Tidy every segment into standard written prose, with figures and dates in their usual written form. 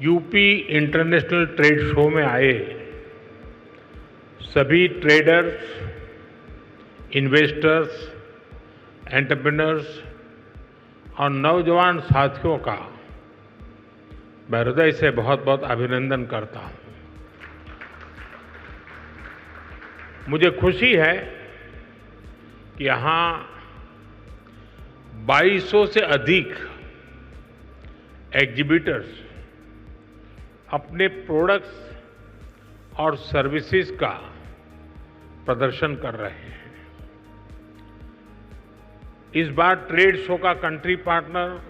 UP international trade show में आए सभी ट्रेडर्स, इन्वेस्टर्स, एंटरप्रेन्योर्स और नौजवान साथियों का मैं हृदय से बहुत बहुत अभिनंदन करता हूं। मुझे खुशी है कि यहां 2200 से अधिक एग्जीबिटर्स अपने प्रोडक्ट्स और सर्विसेज का प्रदर्शन कर रहे हैं। इस बार ट्रेड शो का कंट्री पार्टनर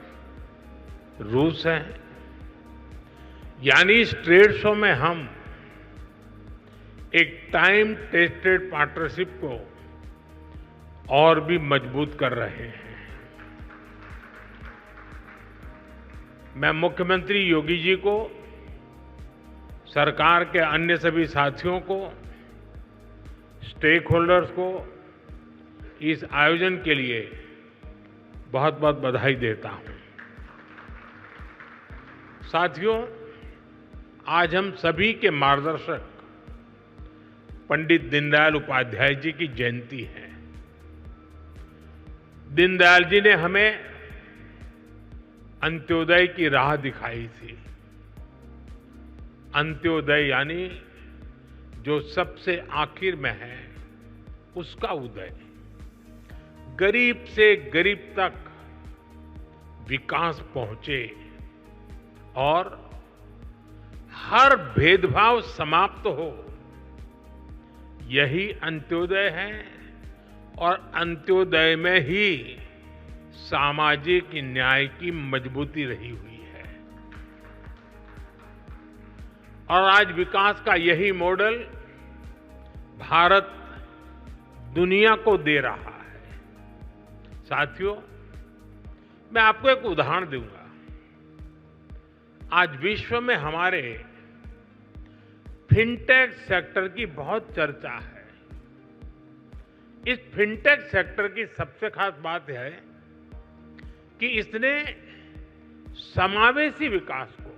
रूस है, यानी इस ट्रेड शो में हम एक टाइम टेस्टेड पार्टनरशिप को और भी मजबूत कर रहे हैं। मैं मुख्यमंत्री योगी जी को, सरकार के अन्य सभी साथियों को, स्टेक होल्डर्स को इस आयोजन के लिए बहुत बहुत बधाई देता हूं। साथियों, आज हम सभी के मार्गदर्शक पंडित दीनदयाल उपाध्याय जी की जयंती है। दीनदयाल जी ने हमें अंत्योदय की राह दिखाई थी। अंत्योदय यानी जो सबसे आखिर में है उसका उदय। गरीब से गरीब तक विकास पहुंचे और हर भेदभाव समाप्त हो, यही अंत्योदय है। और अंत्योदय में ही सामाजिक न्याय की मजबूती रही हुई है। और आज विकास का यही मॉडल भारत दुनिया को दे रहा है। साथियों, मैं आपको एक उदाहरण दूंगा। आज विश्व में हमारे फिनटेक सेक्टर की बहुत चर्चा है। इस फिनटेक सेक्टर की सबसे खास बात है कि इसने समावेशी विकास को,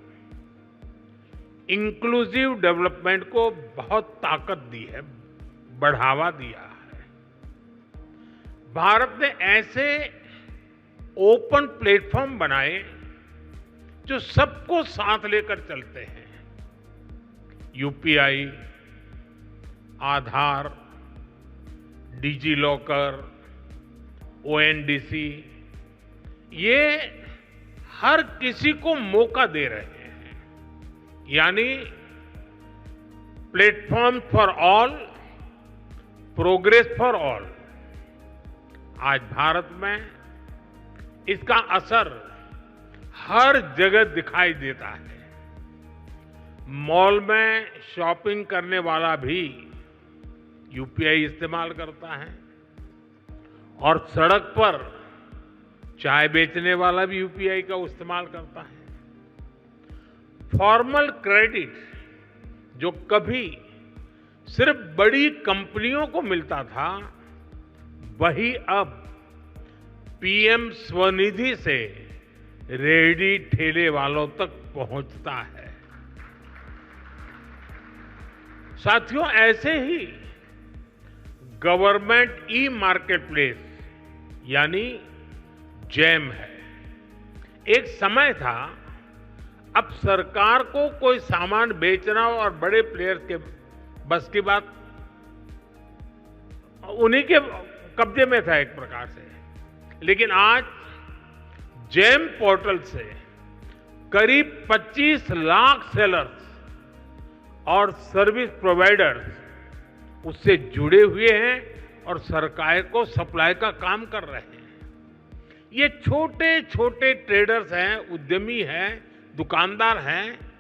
इंक्लूसिव डेवलपमेंट को बहुत ताकत दी है, बढ़ावा दिया है। भारत ने ऐसे ओपन प्लेटफॉर्म बनाए जो सबको साथ लेकर चलते हैं। यूपीआई, आधार, डिजी लॉकर, ओएनडीसी, ये हर किसी को मौका दे रहे हैं। यानी platform for all, progress for all. आज भारत में इसका असर हर जगह दिखाई देता है। मॉल में शॉपिंग करने वाला भी यूपीआई इस्तेमाल करता है और सड़क पर चाय बेचने वाला भी यूपीआई का इस्तेमाल करता है। फॉर्मल क्रेडिट जो कभी सिर्फ बड़ी कंपनियों को मिलता था, वही अब पीएम स्वनिधि से रेहड़ी ठेले वालों तक पहुंचता है। साथियों, ऐसे ही गवर्नमेंट ई मार्केटप्लेस यानी जैम है। एक समय था, अब सरकार को कोई सामान बेचना और बड़े प्लेयर्स के बस की बात, उन्हीं के कब्जे में था एक प्रकार से। लेकिन आज जैम पोर्टल से करीब 25 लाख सेलर्स और सर्विस प्रोवाइडर्स उससे जुड़े हुए हैं और सरकार को सप्लाई का काम कर रहे हैं। ये छोटे छोटे ट्रेडर्स हैं, उद्यमी हैं, दुकानदार हैं,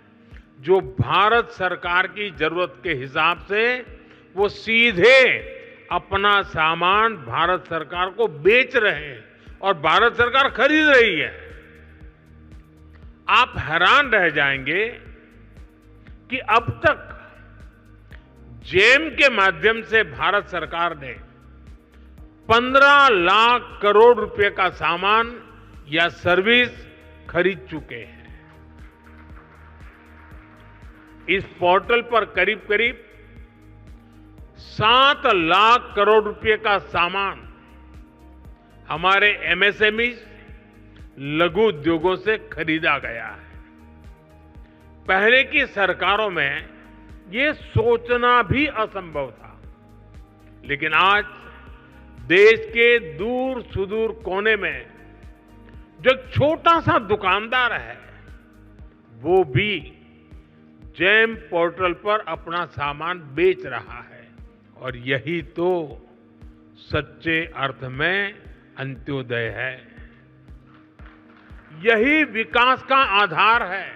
जो भारत सरकार की जरूरत के हिसाब से वो सीधे अपना सामान भारत सरकार को बेच रहे हैं और भारत सरकार खरीद रही है। आप हैरान रह जाएंगे कि अब तक जेम के माध्यम से भारत सरकार ने 15 लाख करोड़ रुपए का सामान या सर्विस खरीद चुके हैं। इस पोर्टल पर करीब करीब 7 लाख करोड़ रुपए का सामान हमारे एमएसएमई लघु उद्योगों से खरीदा गया है। पहले की सरकारों में ये सोचना भी असंभव था, लेकिन आज देश के दूर सुदूर कोने में जो एक छोटा सा दुकानदार है, वो भी जेम पोर्टल पर अपना सामान बेच रहा है। और यही तो सच्चे अर्थ में अंत्योदय है, यही विकास का आधार है।